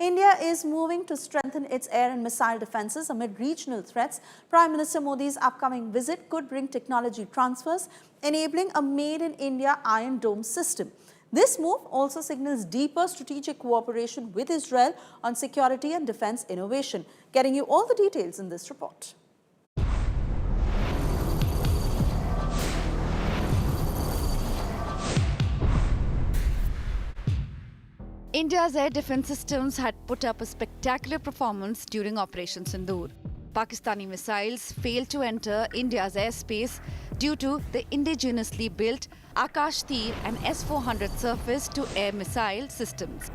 India is moving to strengthen its air and missile defenses amid regional threats. Prime Minister Modi's upcoming visit could bring technology transfers, enabling a made-in-India Iron Dome system. This move also signals deeper strategic cooperation with Israel on security and defense innovation. Getting you all the details in this report. India's air defense systems had put up a spectacular performance during Operation Sindoor. Pakistani missiles failed to enter India's airspace due to the indigenously built Akash Tir and S-400 surface-to-air missile systems.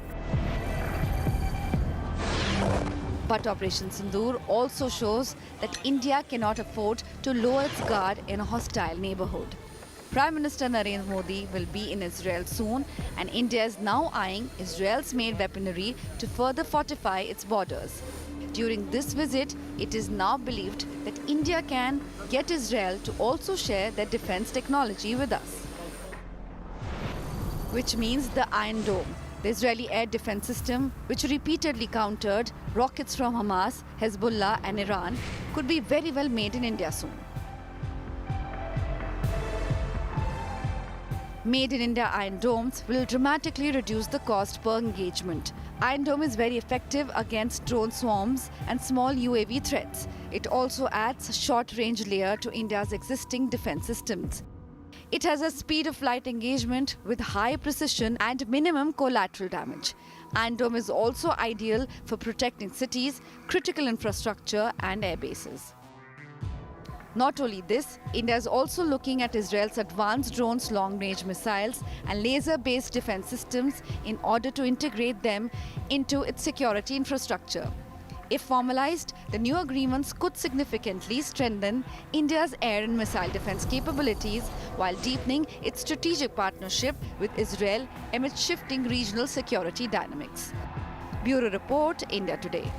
But Operation Sindoor also shows that India cannot afford to lower its guard in a hostile neighborhood. Prime Minister Narendra Modi will be in Israel soon, and India is now eyeing Israel's made weaponry to further fortify its borders. During this visit, it is now believed that India can get Israel to also share their defense technology with us. Which means the Iron Dome, the Israeli air defense system, which repeatedly countered rockets from Hamas, Hezbollah and Iran, could be very well made in India soon. Made in India Iron Domes will dramatically reduce the cost per engagement. Iron Dome is very effective against drone swarms and small UAV threats. It also adds a short-range layer to India's existing defense systems. It has a speed of light engagement with high precision and minimum collateral damage. Iron Dome is also ideal for protecting cities, critical infrastructure and air bases. Not only this, India is also looking at Israel's advanced drones, long-range missiles and laser-based defense systems in order to integrate them into its security infrastructure. If formalized, the new agreements could significantly strengthen India's air and missile defense capabilities while deepening its strategic partnership with Israel amid shifting regional security dynamics. Bureau Report, India Today.